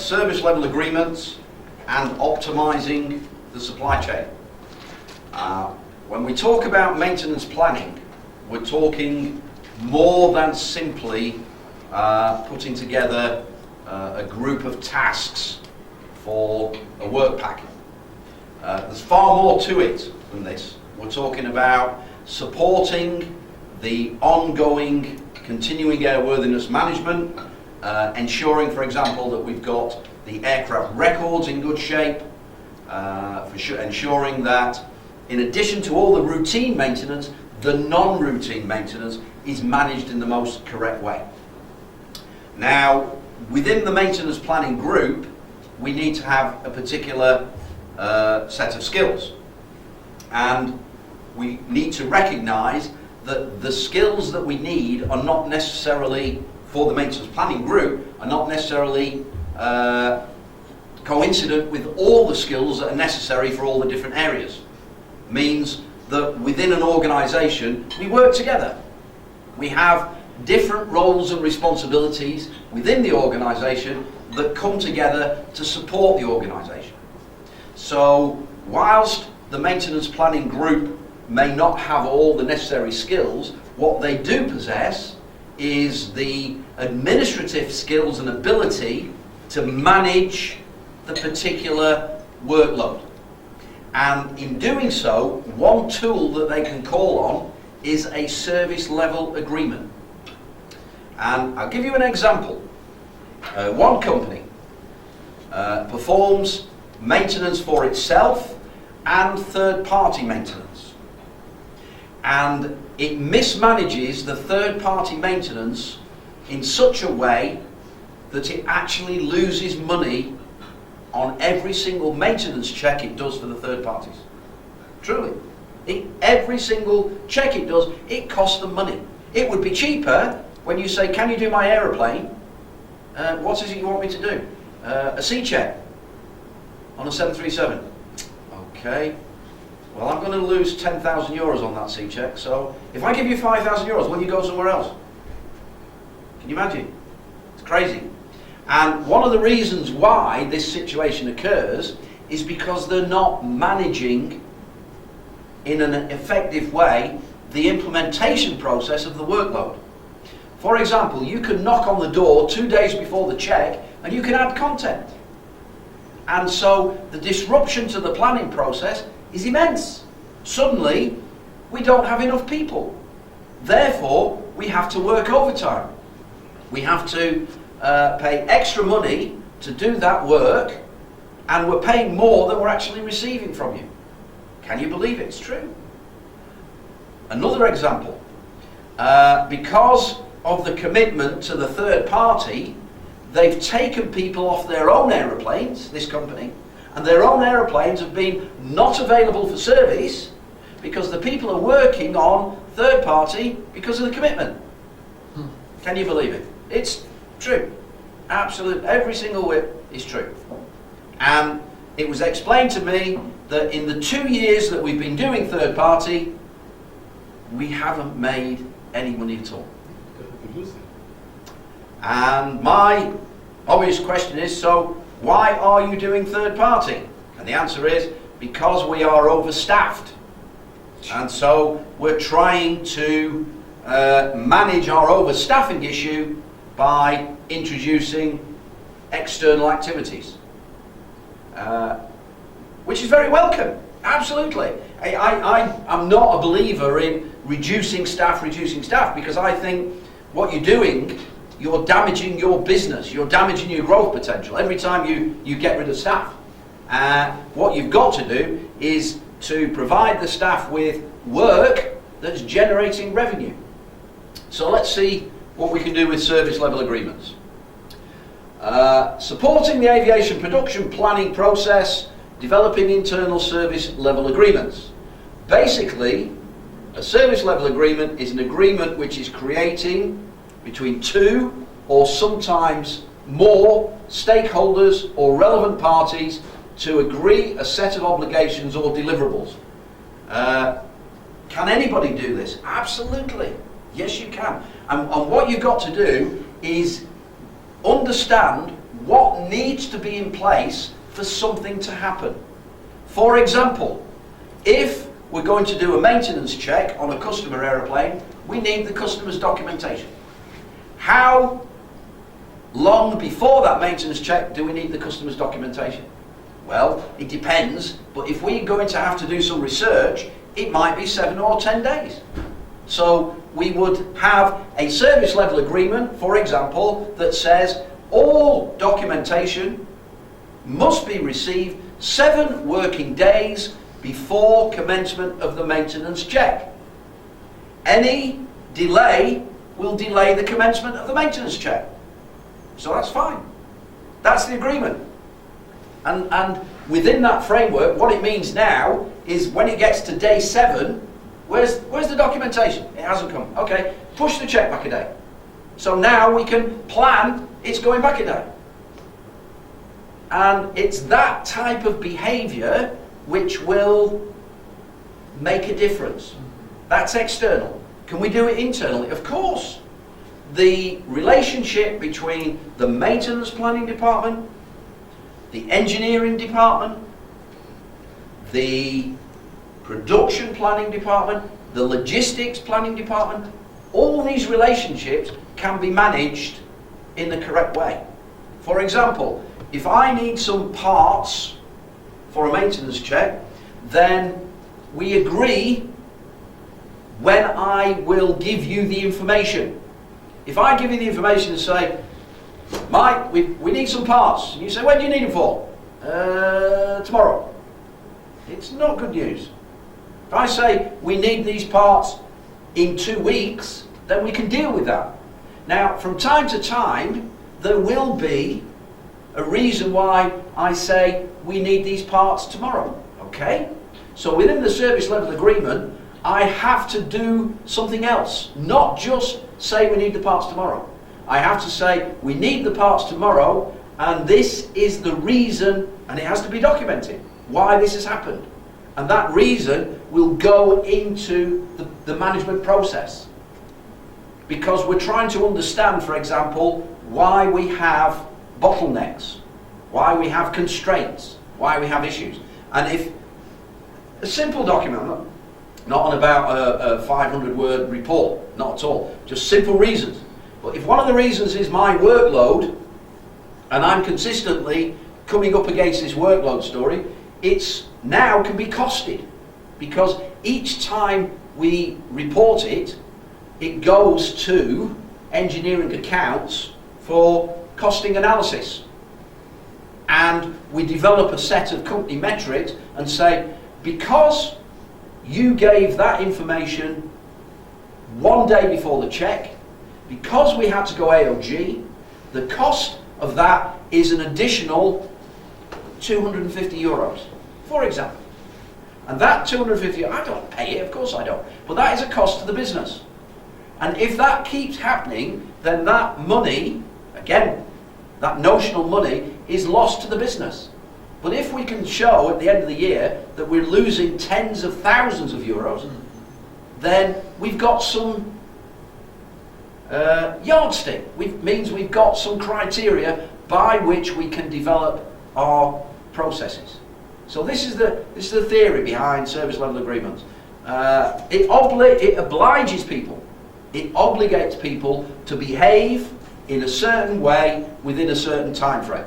service level agreements and optimizing the supply chain. When we talk about maintenance planning, we're talking more than simply putting together a group of tasks for a work packet. There's far more to it than this. We're talking about supporting the ongoing continuing airworthiness management, ensuring, for example, that we've got the aircraft records in good shape, ensuring that in addition to all the routine maintenance, the non-routine maintenance is managed in the most correct way. Now, within the maintenance planning group, we need to have a particular set of skills. And we need to recognise that the skills that we need are not necessarily, for the maintenance planning group, are not necessarily coincident with all the skills that are necessary for all the different areas. Means that within an organisation, we work together. We have different roles and responsibilities within the organisation that come together to support the organisation. So, whilst the maintenance planning group may not have all the necessary skills, what they do possess is the administrative skills and ability to manage the particular workload. And in doing so, one tool that they can call on is a service level agreement. And I'll give you an example. One company performs maintenance for itself and third-party maintenance. And it mismanages the third-party maintenance in such a way that it actually loses money on every single maintenance check it does for the third parties. Truly. Every single check it does, it costs them money. It would be cheaper when you say, can you do my aeroplane? What is it you want me to do? A C check on a 737. Okay. Well, I'm going to lose 10,000 euros on that C check, so if I give you 5,000 euros, will you go somewhere else? Can you imagine? It's crazy. And one of the reasons why this situation occurs is because they're not managing in an effective way the implementation process of the workload. For example, you can knock on the door 2 days before the check and you can add content. And so the disruption to the planning process is immense. Suddenly, we don't have enough people. Therefore, we have to work overtime. We have to pay extra money to do that work, and we're paying more than we're actually receiving from you. Can you believe it? It's true. Another example, because of the commitment to the third party, they've taken people off their own aeroplanes, this company, and their own aeroplanes have been not available for service because the people are working on third party because of the commitment. Can you believe it? It's true. Absolutely. Every single whip is true. And it was explained to me that in the 2 years that we've been doing third party, we haven't made any money at all. And my obvious question is, so why are you doing third party? And the answer is, because we are overstaffed. And so we're trying to manage our overstaffing issue by introducing external activities, which is very welcome, absolutely. I'm not a believer in reducing staff, because I think what you're doing, you're damaging your business, you're damaging your growth potential every time you get rid of staff. What you've got to do is to provide the staff with work that's generating revenue. So let's see what we can do with service level agreements. Supporting the aviation production planning process, developing internal service level agreements. Basically, a service level agreement is an agreement which is creating between 2 or sometimes more stakeholders or relevant parties to agree a set of obligations or deliverables. Can anybody do this? Absolutely. Yes, you can. And what you've got to do is understand what needs to be in place for something to happen. For example, if we're going to do a maintenance check on a customer aeroplane, we need the customer's documentation. How long before that maintenance check do we need the customer's documentation? Well, it depends, but if we're going to have to do some research, it might be 7 or 10 days. So we would have a service level agreement, for example, that says all documentation must be received 7 working days before commencement of the maintenance check. Any delay will delay the commencement of the maintenance check. So that's fine. That's the agreement. And within that framework, what it means now is when it gets to day 7, where's the documentation? It hasn't come. Okay, push the check back a day. So now we can plan it's going back a day. And it's that type of behaviour which will make a difference. That's external. Can we do it internally? Of course. The relationship between the maintenance planning department, the engineering department, the production planning department, the logistics planning department, all these relationships can be managed in the correct way. For example, if I need some parts for a maintenance check, then we agree when I will give you the information. If I give you the information and say, Mike, we need some parts, and you say, when do you need them for? Tomorrow. It's not good news. If I say, we need these parts in 2 weeks, then we can deal with that. Now, from time to time, there will be a reason why I say, we need these parts tomorrow, okay? So within the service level agreement, I have to do something else, not just say we need the parts tomorrow. I have to say we need the parts tomorrow, and this is the reason, and it has to be documented, why this has happened. And that reason will go into the management process. Because we're trying to understand, for example, why we have bottlenecks, why we have constraints, why we have issues. And if a simple document, not on about a 500-word report, not at all, just simple reasons. But if one of the reasons is my workload, and I'm consistently coming up against this workload story, it's now can be costed. Because each time we report it, it goes to engineering accounts for costing analysis. And we develop a set of company metrics and say, because you gave that information 1 day before the check, because we had to go AOG, the cost of that is an additional 250 euros, for example. And that 250, I don't pay it, of course I don't, but that is a cost to the business. And if that keeps happening, then that money, again, that notional money, is lost to the business. But if we can show at the end of the year that we're losing tens of thousands of euros, then we've got some yardstick. Means we've got some criteria by which we can develop our processes. So this is the theory behind service level agreements. It obliges people. It obligates people to behave in a certain way within a certain time frame.